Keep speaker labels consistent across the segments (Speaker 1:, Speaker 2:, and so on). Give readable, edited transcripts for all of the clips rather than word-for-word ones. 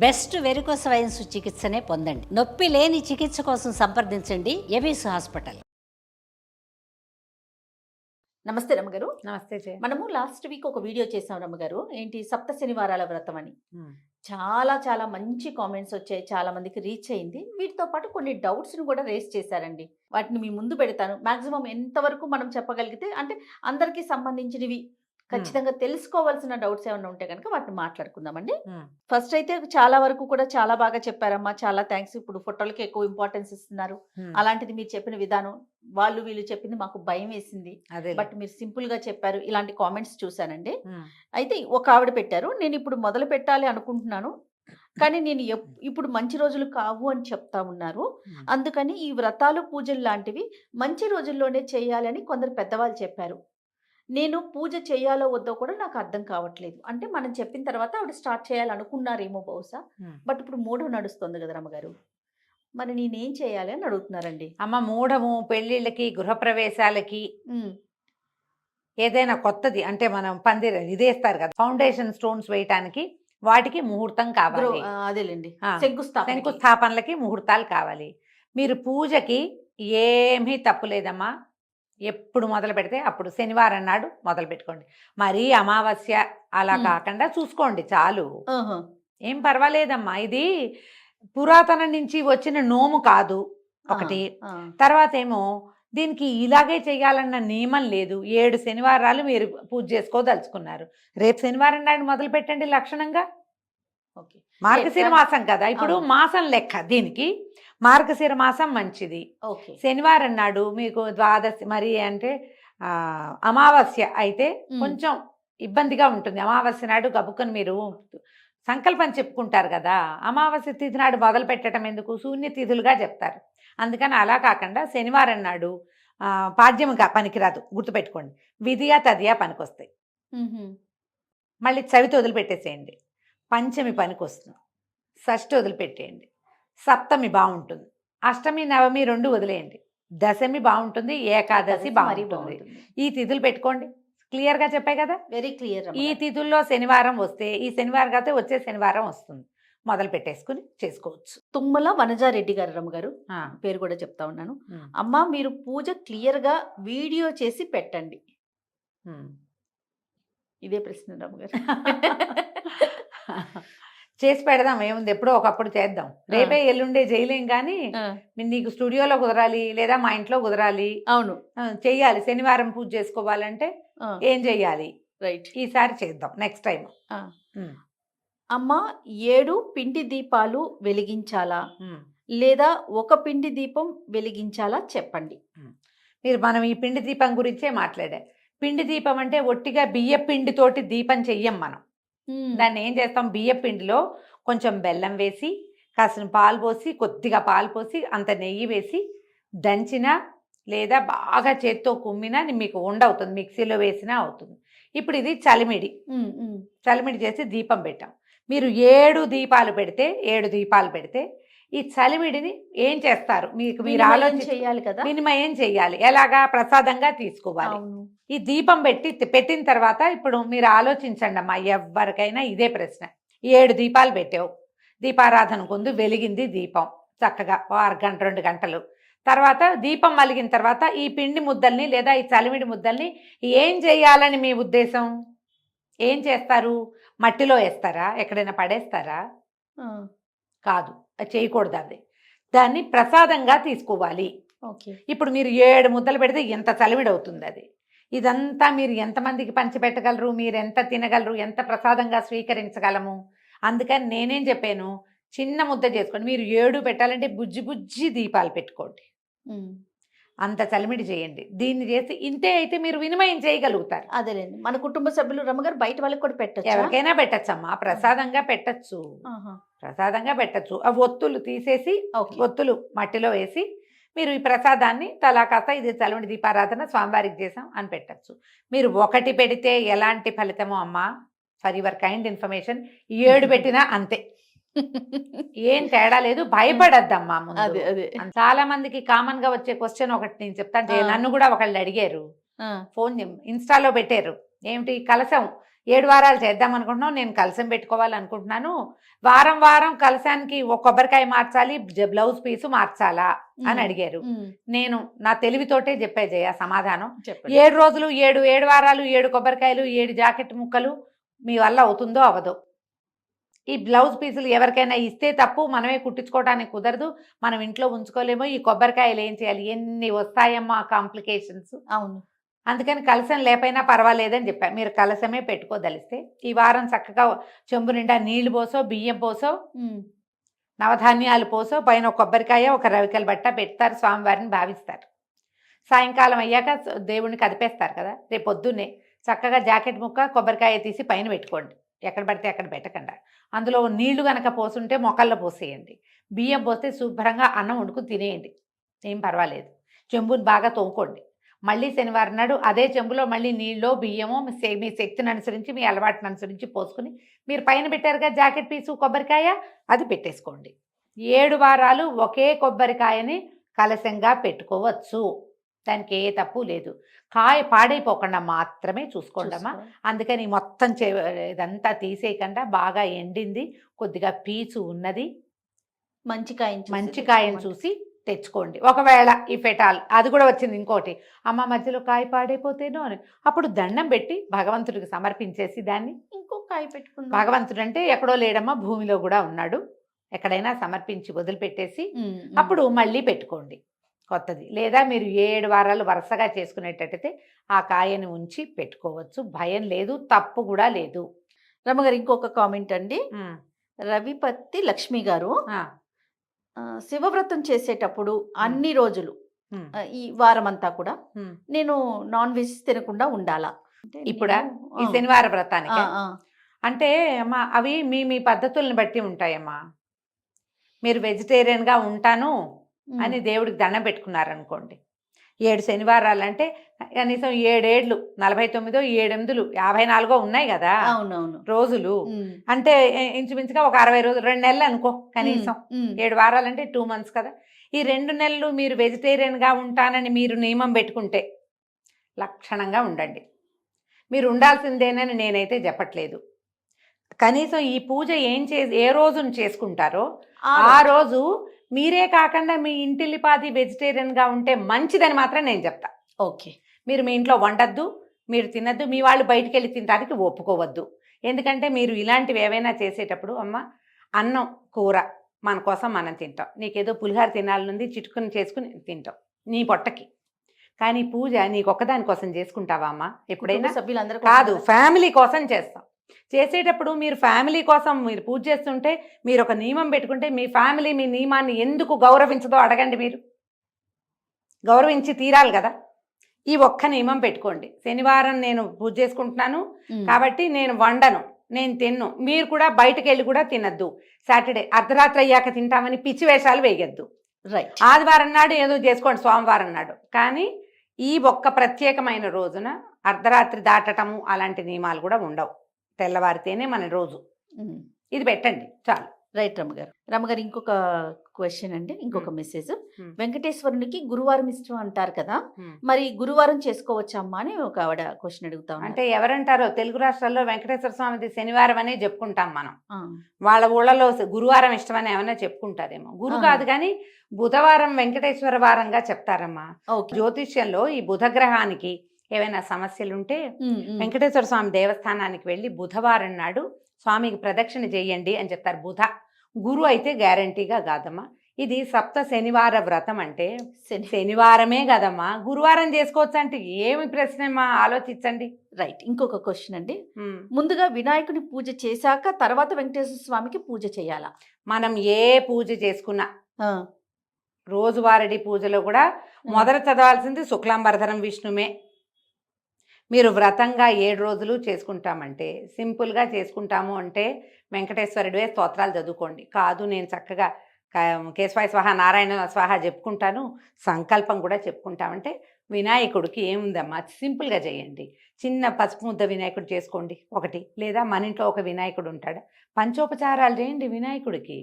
Speaker 1: Best varicose veins చికిత్సనే పొందండి. నొప్పి లేని చికిత్స కోసం సంప్రదించండి ఎవిస్ హాస్పిటల్.
Speaker 2: నమస్తే రమ్మగారు.
Speaker 3: నమస్తే జయ.
Speaker 2: మనము లాస్ట్ వీక్ ఒక వీడియో చేసాం రమ్మగారు, ఏంటి సప్త శనివారాల వ్రతం అని.
Speaker 3: ఉమ్.
Speaker 2: చాలా చాలా మంచి కామెంట్స్ వచ్చాయి, చాలా మందికి రీచ్ అయింది. వీటితో పాటు కొన్ని డౌట్స్ని కూడా రేస్ చేశారండి. వాటిని మీ ముందు పెడతాను. మాక్సిమం ఎంతవరకు మనం చెప్పగలిగితే, అంటే అందరికీ సంబంధించినవి ఖచ్చితంగా తెలుసుకోవాల్సిన డౌట్స్ ఏమైనా ఉంటే కనుక వాటిని మాట్లాడుకుందామండి. ఫస్ట్ అయితే చాలా వరకు కూడా చాలా బాగా చెప్పారమ్మా, చాలా థ్యాంక్స్. ఇప్పుడు ఫోటోలకి ఎక్కువ ఇంపార్టెన్స్ ఇస్తున్నారు. అలాంటిది మీరు చెప్పిన విధానం, వాళ్ళు వీళ్ళు చెప్పింది మాకు భయం వేసింది, బట్ మీరు సింపుల్ గా చెప్పారు. ఇలాంటి కామెంట్స్ చూసానండి. అయితే ఒక ఆవిడ పెట్టారు, నేను ఇప్పుడు మొదలు పెట్టాలి అనుకుంటున్నాను, కానీ నేను ఇప్పుడు మంచి రోజులు కావు అని చెప్తా ఉన్నారు. అందుకని ఈ వ్రతాలు పూజలు లాంటివి మంచి రోజుల్లోనే చేయాలి అని కొందరు పెద్దవాళ్ళు చెప్పారు. నేను పూజ చేయాలో వద్దో కూడా నాకు అర్థం కావట్లేదు. అంటే మనం చెప్పిన తర్వాత ఆవిడ స్టార్ట్ చేయాలనుకున్నారేమో బహుశా, బట్ ఇప్పుడు మూడో నడుస్తుంది కదా రమ్మగారు, మరి నేనేం చేయాలి అని అడుగుతున్నారండి.
Speaker 3: అమ్మ, మూఢము పెళ్లిళ్ళకి గృహప్రవేశాలకి ఏదైనా కొత్తది అంటే మనం పందిర ఇదేస్తారు కదా, ఫౌండేషన్ స్టోన్స్ వేయటానికి వాటికి ముహూర్తం కావాలి.
Speaker 2: అదేలేండి,
Speaker 3: శంకుస్థాపనలకి ముహూర్తాలు కావాలి. మీరు పూజకి ఏమీ తప్పు లేదమ్మా. ఎప్పుడు మొదలు పెడితే అప్పుడు శనివారం నాడు మొదలు పెట్టుకోండి. మరీ అమావాస్య అలా కాకుండా చూసుకోండి చాలు, ఏం పర్వాలేదమ్మా. ఇది పురాతనం నుంచి వచ్చిన నోము కాదు ఒకటి. తర్వాత ఏమో దీనికి ఇలాగే చేయాలన్న నియమం లేదు. 7 శనివారాలు మీరు పూజ చేసుకోదలుచుకున్నారు, రేపు శనివారం నాడు మొదలు పెట్టండి లక్షణంగా. మార్గశిర మాసం కదా, ఇప్పుడు మాసం లెక్క దీనికి. మార్గశిర మాసం మంచిది. శనివారం నాడు మీకు ద్వాదశి, మరి అంటే అమావాస్య అయితే కొంచెం ఇబ్బందిగా ఉంటుంది. అమావాస్య నాడు గబుక్కని మీరు సంకల్పం చెప్పుకుంటారు కదా, అమావాస్య తిథి నాడు మొదలు పెట్టడం ఎందుకు, శూన్య తిథులుగా చెప్తారు. అందుకని అలా కాకుండా శనివారం నాడు పాడ్యముగా పనికిరాదు, గుర్తుపెట్టుకోండి. విధియా తదియా పనికొస్తాయి. మళ్ళీ చవితి వదిలిపెట్టేసేయండి, పంచమి పనికి వస్తుంది, షష్ఠి వదిలిపెట్టేయండి, సప్తమి బాగుంటుంది, అష్టమి నవమి 2 వదిలేయండి, దశమి బాగుంటుంది, ఏకాదశి బాగుంటుంది. ఈ తిథులు పెట్టుకోండి. క్లియర్గా చెప్పాయి కదా,
Speaker 2: వెరీ క్లియర్.
Speaker 3: ఈ తిథుల్లో శనివారం వస్తే ఈ శనివారం కాకపోతే వచ్చే శనివారం వస్తుంది, మొదలు పెట్టేసుకుని చేసుకోవచ్చు.
Speaker 2: తుమ్మల వనజారెడ్డి గారు రమ్మగారు పేరు కూడా చెప్తా ఉన్నాను. అమ్మ, మీరు పూజ క్లియర్గా వీడియో చేసి పెట్టండి. ఇదే ప్రశ్న రమ్మగారు.
Speaker 3: చేసి పెడదాం, ఏముంది, ఎప్పుడో ఒకప్పుడు చేద్దాం. రేపే ఎల్లుండే చేయలేం, కానీ నీకు స్టూడియోలో కుదరాలి లేదా మా ఇంట్లో కుదరాలి.
Speaker 2: అవును,
Speaker 3: చెయ్యాలి. శనివారం పూజ చేసుకోవాలంటే ఏం చెయ్యాలి,
Speaker 2: రైట్,
Speaker 3: ఈసారి చేద్దాం నెక్స్ట్ టైం.
Speaker 2: అమ్మ, 7 పిండి దీపాలు వెలిగించాలా లేదా ఒక పిండి దీపం వెలిగించాలా చెప్పండి.
Speaker 3: మనం ఈ పిండి దీపం గురించే మాట్లాడా. పిండి దీపం అంటే ఒట్టిగా బియ్య పిండితోటి దీపం చెయ్యం మనం. దాన్ని ఏం చేస్తాం, బియ్య పిండిలో కొంచెం బెల్లం వేసి, కాసిన పాలు పోసి, కొద్దిగా పాలు పోసి, అంత నెయ్యి వేసి దంచిన లేదా బాగా చేత్తో కుమ్మినా మీకు ఉండవుతుంది, మిక్సీలో వేసినా అవుతుంది. ఇప్పుడు ఇది చలిమిడి చేసి దీపం పెట్టాం. మీరు 7 దీపాలు పెడితే ఈ చలిమిడిని ఏం చేస్తారు, మీరు ఆలోచించాలి కదా. వినిమయం చెయ్యాలి. ఎలాగా, ప్రసాదంగా తీసుకోవాలి. ఈ దీపం పెట్టిన తర్వాత ఇప్పుడు మీరు ఆలోచించండి అమ్మా, ఎవరికైనా ఇదే ప్రశ్న. 7 దీపాలు పెట్టావు, దీపారాధన ముందు వెలిగింది దీపం చక్కగా 1 గంట 2 గంటలు. తర్వాత దీపం వెలిగిన తర్వాత ఈ పిండి ముద్దల్ని లేదా ఈ చలిమిడి ముద్దల్ని ఏం చేయాలని మీ ఉద్దేశం? ఏం చేస్తారు? మట్టిలో వేస్తారా, ఎక్కడైనా పడేస్తారా? కాదు, అది చేయకూడదు. దాన్ని ప్రసాదంగా తీసుకోవాలి. ఇప్పుడు మీరు 7 ముద్దలు పెడితే ఎంత చలిమిడి అవుతుంది అది. ఇదంతా మీరు ఎంతమందికి పంచిపెట్టగలరు, మీరు ఎంత తినగలరు, ఎంత ప్రసాదంగా స్వీకరించగలము. అందుకని నేనేం చెప్పాను, చిన్న ముద్ద చేసుకోండి. మీరు 7 పెట్టాలంటే బుజ్జి దీపాలు పెట్టుకోండి, అంత చలిమిడి చేయండి. దీన్ని చేసి ఇంతే అయితే మీరు వినిమయం చేయగలుగుతారు.
Speaker 2: అదేలేండి, మన కుటుంబ సభ్యులు రమ్మగారు బయట వాళ్ళకి కూడా పెట్టచ్చు,
Speaker 3: ఎవరికైనా పెట్టచ్చమ్మా. ప్రసాదంగా పెట్టచ్చు. ఆ ఒత్తులు తీసేసి ఒత్తులు మట్టిలో వేసి మీరు ఈ ప్రసాదాన్ని తలా కాస్త ఇది చలిమిడి దీపారాధన స్వామివారికి చేసాం అని పెట్టచ్చు. మీరు 1 పెడితే ఎలాంటి ఫలితమో అమ్మా, ఫర్ యువర్ కైండ్ ఇన్ఫర్మేషన్, 7 పెట్టినా అంతే, ఏం తేడా లేదు. భయపడద్దమ్మా. ముందు చాలా మందికి కామన్ గా వచ్చే క్వశ్చన్ ఒకటి నేను చెప్తాను. నన్ను కూడా ఒకళ్ళు అడిగారు, ఫోన్ ఇన్స్టాలో పెట్టారు, ఏమిటి కలశం 7 వారాలు చేద్దాం అనుకుంటున్నాం, నేను కలశం పెట్టుకోవాలనుకుంటున్నాను, వారం వారం కలశానికి ఒక కొబ్బరికాయ మార్చాలి, బ్లౌజ్ పీసు మార్చాలా అని అడిగారు. నేను నా తెలివితోటే చెప్పే జయ సమాధానం.
Speaker 2: చెప్పండి.
Speaker 3: 7 రోజులు 7 వారాలు 7 కొబ్బరికాయలు 7 జాకెట్ ముక్కలు మీ వల్ల అవుతుందో అవదో. ఈ బ్లౌజ్ పీసులు ఎవరికైనా ఇస్తే తప్పు, మనమే కుట్టించుకోవడానికి కుదరదు, మనం ఇంట్లో ఉంచుకోలేమో. ఈ కొబ్బరికాయలు ఏం చేయాలి, ఎన్ని వస్తాయమ్మా కాంప్లికేషన్స్.
Speaker 2: అవును.
Speaker 3: అందుకని కలశం లేపైనా పర్వాలేదని చెప్పా. మీరు కలశమే పెట్టుకోదలిస్తే ఈ వారం చక్కగా చెంబు నిండా నీళ్లు పోసో, బియ్యం పోసో, నవధాన్యాలు పోసో, పైన ఒక కొబ్బరికాయ ఒక రవికల బట్ట పెడతారు, స్వామివారిని భావిస్తారు. సాయంకాలం అయ్యాక దేవుడిని కదిపేస్తారు కదా, రేపు పొద్దున్నే చక్కగా జాకెట్ ముక్క కొబ్బరికాయ తీసి పైన పెట్టుకోండి, ఎక్కడ పడితే అక్కడ పెట్టకుండా. అందులో నీళ్లు కనుక పోసుంటే మొక్కల్లో పోసేయండి, బియ్యం పోస్తే శుభ్రంగా అన్నం వండుకుని తినేయండి, ఏం పర్వాలేదు. చెంబుని బాగా తోముకోండి. మళ్ళీ శనివారం నాడు అదే చెంబులో మళ్ళీ నీళ్ళో బియ్యమో మీ శక్తిని అనుసరించి, మీ అలవాటుని అనుసరించి పోసుకుని, మీరు పైన పెట్టారుగా జాకెట్ పీసు కొబ్బరికాయ, అది పెట్టేసుకోండి. 7 వారాలు ఒకే కొబ్బరికాయని కలశంగా పెట్టుకోవచ్చు, దానికి ఏ తప్పు లేదు. కాయ పాడైపోకుండా మాత్రమే చూసుకోండమ్మా. అందుకని మొత్తం ఇదంతా తీసేయకుండా బాగా ఎండింది, కొద్దిగా పీచు ఉన్నది మంచి కాయను చూసి తెచ్చుకోండి. ఒకవేళ ఈ ఫెటాల్ అది కూడా వచ్చింది ఇంకోటి, అమ్మ మధ్యలో కాయ పాడైపోతేనో అని, అప్పుడు దండం పెట్టి భగవంతుడికి సమర్పించేసి దాన్ని
Speaker 2: ఇంకో కాయ పెట్టుకుందాం.
Speaker 3: భగవంతుడు అంటే ఎక్కడో లేడమ్మా, భూమిలో కూడా ఉన్నాడు, ఎక్కడైనా సమర్పించి వదిలిపెట్టేసి అప్పుడు మళ్ళీ పెట్టుకోండి కొత్తది. లేదా మీరు 7 వారాలు వరుసగా చేసుకునేటట్టయితే ఆ కాయని ఉంచి పెట్టుకోవచ్చు, భయం లేదు, తప్పు కూడా లేదు.
Speaker 2: రమ్మగారు ఇంకొక కామెంట్ అండి, రవిపత్తి లక్ష్మి గారు, శివవ్రతం చేసేటప్పుడు అన్ని రోజులు ఈ వారం అంతా కూడా నేను నాన్ వెజ్ తినకుండా ఉండాలా?
Speaker 3: ఇప్పుడా ఈ శనివార వ్రతానికి అంటే అమ్మా అవి మీ మీ పద్ధతులను బట్టి ఉంటాయమ్మా. మీరు వెజిటేరియన్గా ఉంటాను అని దేవుడికి దండం పెట్టుకున్నారనుకోండి, 7 శనివారాలు అంటే కనీసం 7 ఏళ్ళు 49 7 54 ఉన్నాయి కదా
Speaker 2: అవునవును
Speaker 3: రోజులు. అంటే ఇంచుమించుగా ఒక 60 రోజులు, 2 నెలలు అనుకో కనీసం. 7 వారాలు అంటే 2 months కదా. ఈ 2 నెలలు మీరు వెజిటేరియన్గా ఉంటానని మీరు నియమం పెట్టుకుంటే లక్షణంగా ఉండండి. మీరు ఉండాల్సిందేనని నేనైతే చెప్పట్లేదు. కనీసం ఈ పూజ ఏ రోజున చేసుకుంటారో ఆ రోజు మీరే కాకుండా మీ ఇంటిల్లిపాది వెజిటేరియన్గా ఉంటే మంచిదని మాత్రం నేను చెప్తా.
Speaker 2: ఓకే,
Speaker 3: మీరు మీ ఇంట్లో వండద్దు, మీరు తినద్దు, మీ వాళ్ళు బయటికి వెళ్ళి తినడానికి ఒప్పుకోవద్దు. ఎందుకంటే మీరు ఇలాంటివి ఏవైనా చేసేటప్పుడు అమ్మ అన్నం కూర మన కోసం మనం తింటాం, నీకేదో పులిహార తినాలనుంది చిటుకుని చేసుకుని తింటాం నీ పొట్టకి. కానీ పూజ నీకు ఒక్కదాని కోసం చేసుకుంటావా అమ్మ? ఎప్పుడైనా
Speaker 2: సభ్యులందరూ
Speaker 3: కాదు, ఫ్యామిలీ కోసం చేస్తాం. చేసేటప్పుడు మీరు ఫ్యామిలీ కోసం మీరు పూజ చేస్తుంటే మీరు ఒక నియమం పెట్టుకుంటే మీ ఫ్యామిలీ మీ నియమాన్ని ఎందుకు గౌరవించదో అడగండి. మీరు గౌరవించి తీరాలి కదా. ఈ ఒక్క నియమం పెట్టుకోండి, శనివారం నేను పూజ చేసుకుంటున్నాను కాబట్టి నేను వండను, నేను తిన్ను, మీరు కూడా బయటకు వెళ్ళి కూడా తినద్దు, సాటర్డే అర్ధరాత్రి అయ్యాక తింటామని పిచ్చి వేషాలు వేయద్దు.
Speaker 2: రైట్,
Speaker 3: ఆదివారం నాడు ఏదో చేసుకోండి, సోమవారం నాడు. కానీ ఈ ఒక్క ప్రత్యేకమైన రోజున అర్ధరాత్రి దాటటము అలాంటి నియమాలు కూడా ఉండవు, తెల్లవారితేనే మన రోజు. ఇది పెట్టండి చాలు.
Speaker 2: రైట్ రమ్మగారు ఇంకొక క్వశ్చన్ అండి, ఇంకొక మెసేజ్. వెంకటేశ్వరునికి గురువారం ఇష్టం అంటారు కదా, మరి గురువారం చేసుకోవచ్చా అమ్మా అని ఒక ఆవిడ క్వశ్చన్ అడుగుతాం.
Speaker 3: అంటే ఎవరంటారో తెలుగు రాష్ట్రాల్లో వెంకటేశ్వర స్వామిది శనివారం అనే చెప్పుకుంటాం మనం, వాళ్ళ ఊళ్ళలో గురువారం ఇష్టం అని ఏమైనా చెప్పుకుంటారేమో. గురు కాదు కానీ బుధవారం వెంకటేశ్వర వారంగా చెప్తారమ్మా. జ్యోతిష్యంలో ఈ బుధగ్రహానికి ఏవైనా సమస్యలుంటే వెంకటేశ్వర స్వామి దేవస్థానానికి వెళ్ళి బుధవారం నాడు స్వామికి ప్రదక్షిణ చేయండి అని చెప్తారు. బుధ గురు అయితే గ్యారంటీగా కాదమ్మా. ఇది సప్త శనివార వ్రతం అంటే శనివారమే కదమ్మా, గురువారం చేసుకోవచ్చు అంటే ఏమి ప్రశ్నమ్మా, ఆలోచించండి.
Speaker 2: రైట్, ఇంకొక క్వశ్చన్ అండి, ముందుగా వినాయకుని పూజ చేశాక తర్వాత వెంకటేశ్వర స్వామికి పూజ చేయాలా?
Speaker 3: మనం ఏ పూజ చేసుకున్నా రోజువారీ పూజలో కూడా మొదట చదవాల్సింది శుక్లాంబరధరం విష్ణుమే. మీరు వ్రతంగా 7 రోజులు చేసుకుంటామంటే, సింపుల్గా చేసుకుంటాము అంటే వెంకటేశ్వరుడివే స్తోత్రాలు చదువుకోండి. కాదు నేను చక్కగా కేశవాయ స్వాహ నారాయణ స్వాహ చెప్పుకుంటాను, సంకల్పం కూడా చెప్పుకుంటామంటే వినాయకుడికి ఏముందమ్మా, సింపుల్గా చేయండి. చిన్న పసుపు ముద్ద వినాయకుడు చేసుకోండి ఒకటి, లేదా మన ఇంట్లో ఒక వినాయకుడు ఉంటాడు, పంచోపచారాలు చేయండి వినాయకుడికి.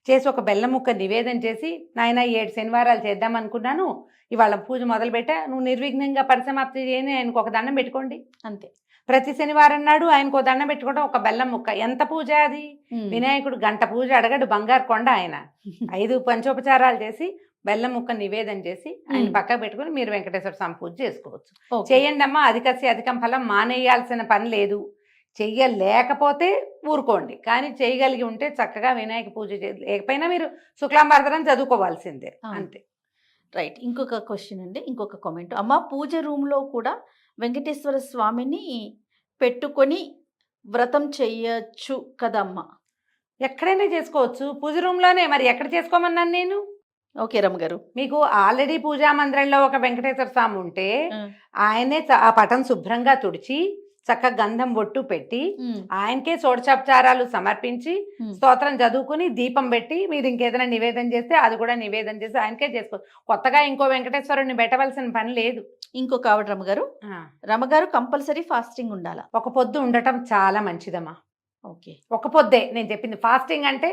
Speaker 3: చేసి ఒక బెల్లం ముక్క నివేదన చేసి, నాయన 7 శనివారాలు చేద్దాం అనుకున్నాను, ఇవాళ పూజ మొదలుపెట్టా, నువ్వు నిర్విఘ్నంగా పరిసమాప్తి చేయని ఆయనకు ఒక దండం పెట్టుకోండి అంతే. ప్రతి శనివారం నాడు ఆయనకు ఓ దండం పెట్టుకోవడం, ఒక బెల్లం ముక్క. ఎంత పూజ అది? వినాయకుడు గంట పూజ అడగడు, బంగారు కొండ ఆయన. 5 పంచోపచారాలు చేసి బెల్లం ముక్క నివేదన చేసి ఆయన పక్కకు పెట్టుకుని మీరు వెంకటేశ్వర స్వామి పూజ చేసుకోవచ్చు. చేయండి అమ్మా, అధికస్య అధికం ఫలం. మానేయాల్సిన పని లేదు. చెయ్యలేకపోతే ఊరుకోండి, కానీ చేయగలిగి ఉంటే చక్కగా వినాయక పూజ లేకపోయినా మీరు శుక్లాంబరధరం చదువుకోవాల్సిందే, అంతే.
Speaker 2: రైట్. ఇంకొక క్వశ్చన్ అండి, ఇంకొక కామెంట్. అమ్మ, పూజ రూమ్లో కూడా వెంకటేశ్వర స్వామిని పెట్టుకొని వ్రతం చెయ్యొచ్చు కదమ్మా?
Speaker 3: ఎక్కడైనా చేసుకోవచ్చు, పూజ రూమ్లోనే. మరి ఎక్కడ చేసుకోమన్నాను నేను?
Speaker 2: ఓకే రమ్మగారు.
Speaker 3: మీకు ఆల్రెడీ పూజా మందిరంలో ఒక వెంకటేశ్వర స్వామి ఉంటే ఆయనే ఆ పటం శుభ్రంగా తుడిచి చక్కగా గంధం బొట్టు పెట్టి ఆయనకే షోడశోపచారాలు సమర్పించి స్తోత్రం చదువుకుని దీపం పెట్టి మీరు ఇంకేదైనా నివేదన చేస్తే అది కూడా నివేదన చేసి ఆయనకే చేసుకోవచ్చు. కొత్తగా ఇంకో వెంకటేశ్వరుని పెట్టవలసిన పని లేదు.
Speaker 2: ఇంకొక ఆవిడ రమ్మగారు కంపల్సరీ ఫాస్టింగ్ ఉండాలా?
Speaker 3: ఒక పొద్దు ఉండటం చాలా మంచిదమ్మా.
Speaker 2: ఓకే,
Speaker 3: ఒక పొద్దే నేను చెప్పింది. ఫాస్టింగ్ అంటే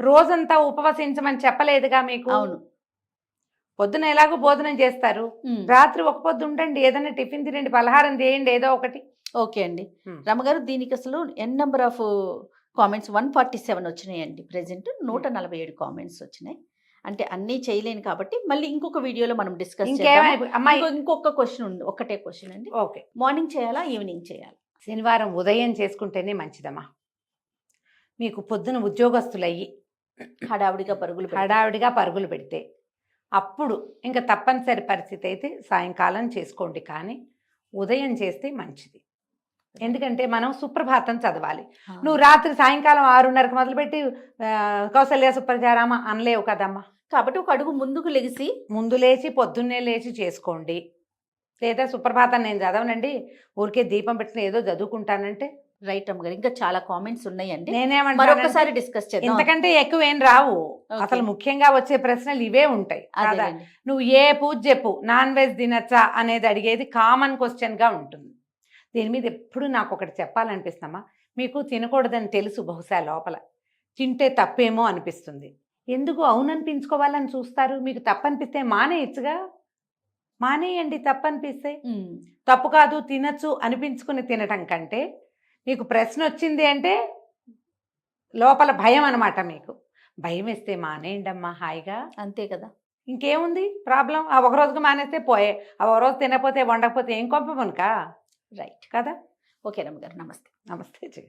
Speaker 3: రోజంతా ఉపవసించమని చెప్పలేదుగా మీకు.
Speaker 2: అవును.
Speaker 3: పొద్దున ఎలాగో భోజనం చేస్తారు, రాత్రి ఒక పొద్దు ఉండండి, ఏదైనా టిఫిన్ తినండి, పలహారం చేయండి, ఏదో ఒకటి.
Speaker 2: ఓకే అండి. రమ్మగారు, దీనికి అసలు నెంబర్ ఆఫ్ కామెంట్స్ 147 వచ్చినాయండి. ప్రెసెంట్ 147 కామెంట్స్ వచ్చినాయి. అంటే అన్నీ చేయలేను కాబట్టి మళ్ళీ ఇంకొక వీడియోలో మనం డిస్కస్ చేద్దాం. ఇంకొక క్వశ్చన్ ఉంది, ఒకటే క్వశ్చన్ అండి.
Speaker 3: ఓకే,
Speaker 2: మార్నింగ్ చేయాలా, ఈవినింగ్ చేయాలా?
Speaker 3: శనివారం ఉదయం చేసుకుంటేనే మంచిదమ్మా. మీకు పొద్దున ఉద్యోగస్తులయ్యి హడావిడిగా పరుగులు పెడితే అప్పుడు ఇంకా తప్పనిసరి పరిస్థితి అయితే సాయంకాలం చేసుకోండి, కానీ ఉదయం చేస్తే మంచిది. ఎందుకంటే మనం సుప్రభాతం చదవాలి. నువ్వు రాత్రి సాయంకాలం 6:30కి మొదలుపెట్టి కౌసల్య సుప్రజారామ అనలేవు కదమ్మా.
Speaker 2: కాబట్టి ఒక అడుగు ముందు లేచి
Speaker 3: పొద్దున్నే లేచి చేసుకోండి. లేదా సుప్రభాతం నేను చదవనండి, ఊరికే దీపం పెట్టిన ఏదో చదువుకుంటానంటే.
Speaker 2: రైట్ అమ్మగారు, ఇంకా చాలా కామెంట్స్ ఉన్నాయండి,
Speaker 3: నేనేమంటాను
Speaker 2: డిస్కస్ చేద్దాం.
Speaker 3: ఇంతకంటే ఎక్కువ ఏం రావు. అసలు ముఖ్యంగా వచ్చే ప్రశ్నలు ఇవే ఉంటాయి. నువ్వు ఏ పూజ చెప్పు, నాన్ వెజ్ తినచ్చా అనేది అడిగేది కామన్ క్వశ్చన్ గా ఉంటుంది. దీని మీద ఎప్పుడు నాకు ఒకటి చెప్పాలనిపిస్తుందమ్మా. మీకు తినకూడదని తెలుసు, బహుశా లోపల తింటే తప్పేమో అనిపిస్తుంది. ఎందుకు అవుననిపించుకోవాలని చూస్తారు? మీకు తప్పనిపిస్తే మానేయచ్చుగా, మానేయండి. తప్పనిపిస్తే తప్పు కాదు, తినచ్చు అనిపించుకుని తినటం కంటే మీకు ప్రశ్న వచ్చింది అంటే లోపల భయం అనమాట. మీకు భయం వేస్తే మానేయండి అమ్మా హాయిగా, అంతే కదా. ఇంకేముంది ప్రాబ్లం? ఆ ఒక రోజుకి మానేస్తే పోయే, ఆ ఒక రోజు తినకపోతే వండకపోతే ఏం కొంపమునక, రైట్ కదా.
Speaker 2: ఓకే రమ్మగారు, నమస్తే.
Speaker 3: నమస్తే.